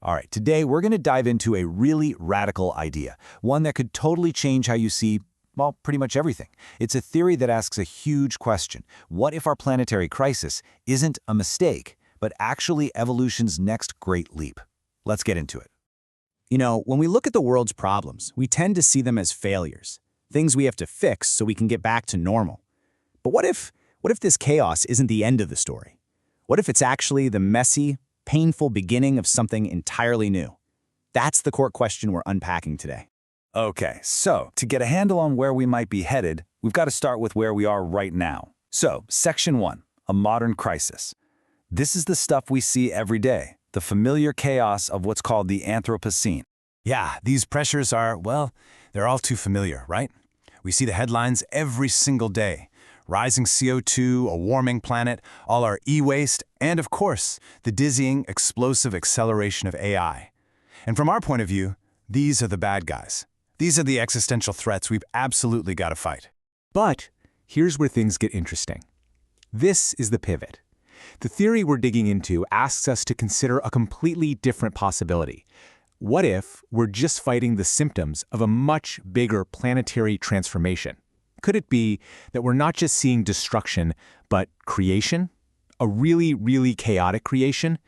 All right, today we're going to dive into a really radical idea, one that could totally change how you see, well, pretty much everything. It's a theory that asks a huge question. What if our planetary crisis isn't a mistake, but actually evolution's next great leap? Let's get into it. You know, when we look at the world's problems, we tend to see them as failures, things we have to fix so we can get back to normal. But what if this chaos isn't the end of the story? What if it's actually the messy, painful beginning of something entirely new? That's the core question we're unpacking today. Okay, so to get a handle on where we might be headed, we've got to start with where we are right now. So, Section 1, a modern crisis. This is the stuff we see every day, the familiar chaos of what's called the Anthropocene. Yeah, these pressures are, well, they're all too familiar, right? We see the headlines every single day. Rising CO2, a warming planet, all our e-waste, and of course, the dizzying, explosive acceleration of AI. And from our point of view, these are the bad guys. These are the existential threats we've absolutely got to fight. But here's where things get interesting. This is the pivot. The theory we're digging into asks us to consider a completely different possibility. What if we're just fighting the symptoms of a much bigger planetary transformation? Could it be that we're not just seeing destruction, but creation? A really, really chaotic creation?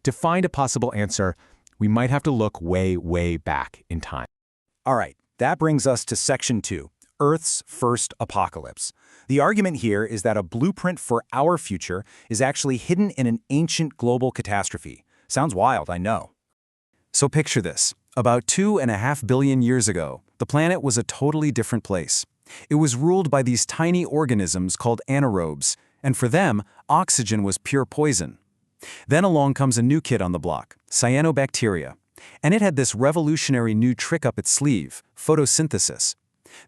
To find a possible answer, we might have to look way, way back in time. All right, that brings us to Section 2, Earth's first apocalypse. The argument here is that a blueprint for our future is actually hidden in an ancient global catastrophe. Sounds wild, I know. So picture this. About 2.5 billion years ago, the planet was a totally different place. It was ruled by these tiny organisms called anaerobes, and for them, oxygen was pure poison. Then along comes a new kid on the block, cyanobacteria, and it had this revolutionary new trick up its sleeve, photosynthesis.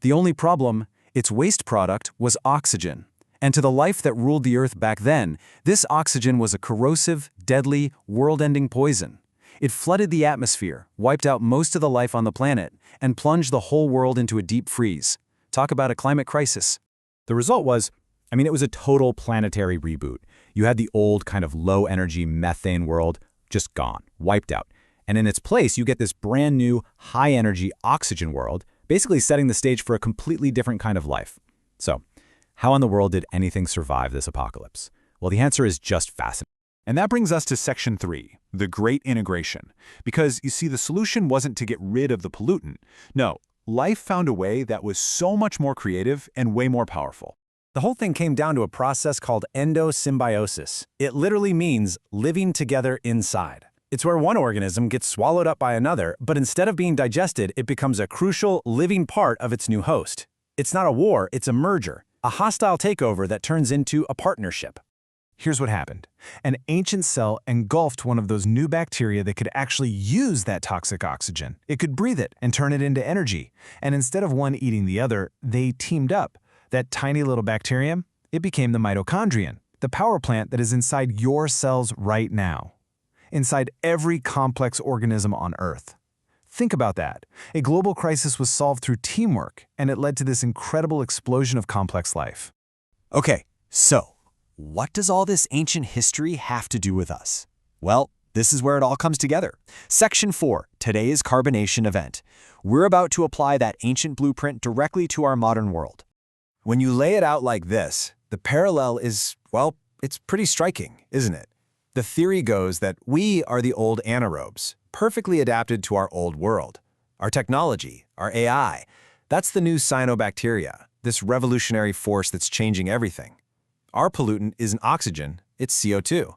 The only problem, its waste product was oxygen. And to the life that ruled the Earth back then, this oxygen was a corrosive, deadly, world-ending poison. It flooded the atmosphere, wiped out most of the life on the planet, and plunged the whole world into a deep freeze. Talk about a climate crisis. The result was, it was a total planetary reboot. You had the old kind of low-energy methane world just gone, wiped out. And in its place, you get this brand new high-energy oxygen world, basically setting the stage for a completely different kind of life. So, how in the world did anything survive this apocalypse? Well, the answer is just fascinating. And that brings us to Section 3, the Great Integration. Because, you see, the solution wasn't to get rid of the pollutant. No, life found a way that was so much more creative and way more powerful. The whole thing came down to a process called endosymbiosis. It literally means living together inside. It's where one organism gets swallowed up by another, but instead of being digested, it becomes a crucial, living part of its new host. It's not a war, it's a merger, a hostile takeover that turns into a partnership. Here's what happened. An ancient cell engulfed one of those new bacteria that could actually use that toxic oxygen. It could breathe it and turn it into energy. And instead of one eating the other, they teamed up. That tiny little bacterium, it became the mitochondrion, the power plant that is inside your cells right now. Inside every complex organism on Earth. Think about that. A global crisis was solved through teamwork, and it led to this incredible explosion of complex life. Okay, so what does all this ancient history have to do with us? Well, this is where it all comes together. Section 4, today's Carbonation Event. We're about to apply that ancient blueprint directly to our modern world. When you lay it out like this, the parallel is, well, it's pretty striking, isn't it? The theory goes that we are the old anaerobes, perfectly adapted to our old world. Our technology, our AI, that's the new cyanobacteria, this revolutionary force that's changing everything. Our pollutant isn't oxygen, it's CO2.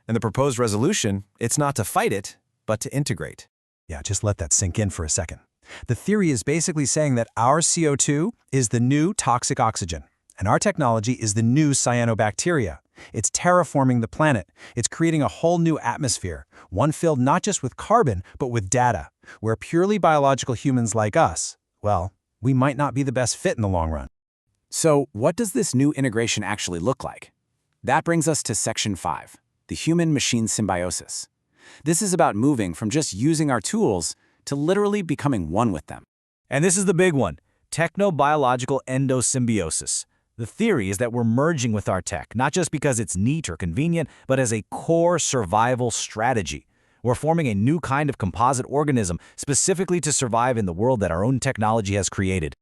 And the proposed resolution, it's not to fight it, but to integrate. Yeah, just let that sink in for a second. The theory is basically saying that our CO2 is the new toxic oxygen, and our technology is the new cyanobacteria. It's terraforming the planet. It's creating a whole new atmosphere, one filled not just with carbon, but with data, where purely biological humans like us, well, we might not be the best fit in the long run. So, what does this new integration actually look like? That brings us to Section 5, the human-machine symbiosis. This is about moving from just using our tools to literally becoming one with them. And this is the big one, technobiological endosymbiosis. The theory is that we're merging with our tech, not just because it's neat or convenient, but as a core survival strategy. We're forming a new kind of composite organism specifically to survive in the world that our own technology has created.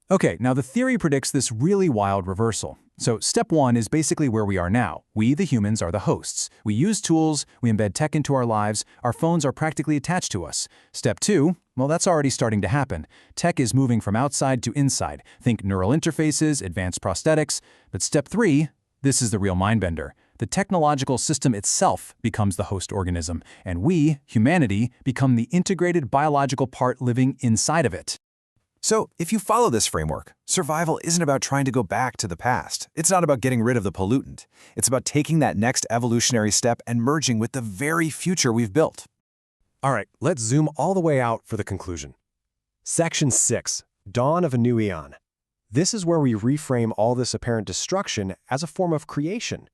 Okay, now the theory predicts this really wild reversal. So step 1 is basically where we are now. We, the humans, are the hosts. We use tools, we embed tech into our lives, our phones are practically attached to us. Step 2, well, that's already starting to happen. Tech is moving from outside to inside. Think neural interfaces, advanced prosthetics. But step 3, this is the real mindbender. The technological system itself becomes the host organism, and we, humanity, become the integrated biological part living inside of it. So, if you follow this framework, survival isn't about trying to go back to the past. It's not about getting rid of the pollutant. It's about taking that next evolutionary step and merging with the very future we've built. All right, let's zoom all the way out for the conclusion. Section 6, Dawn of a New Eon. This is where we reframe all this apparent destruction as a form of creation.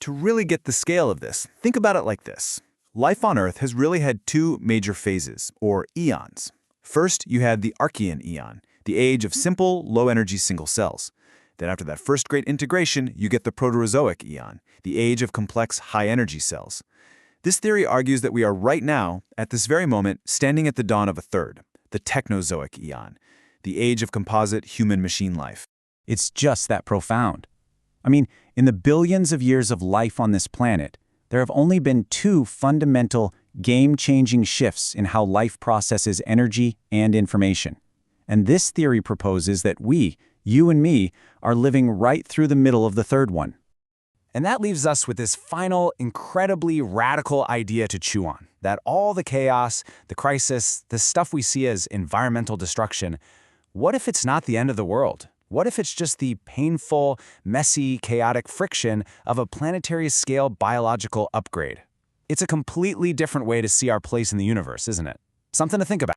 To really get the scale of this, think about it like this. Life on Earth has really had two major phases, or eons. First, you had the Archean eon, the age of simple, low-energy single cells. Then after that first great integration, you get the Proterozoic eon, the age of complex, high-energy cells. This theory argues that we are right now, at this very moment, standing at the dawn of a third, the Technozoic eon, the age of composite human-machine life. It's just that profound. I mean, in the billions of years of life on this planet, there have only been two fundamental, game-changing shifts in how life processes energy and information. And this theory proposes that we, you and me, are living right through the middle of the third one. And that leaves us with this final, incredibly radical idea to chew on, that all the chaos, the crisis, the stuff we see as environmental destruction, what if it's not the end of the world? What if it's just the painful, messy, chaotic friction of a planetary-scale biological upgrade? It's a completely different way to see our place in the universe, isn't it? Something to think about.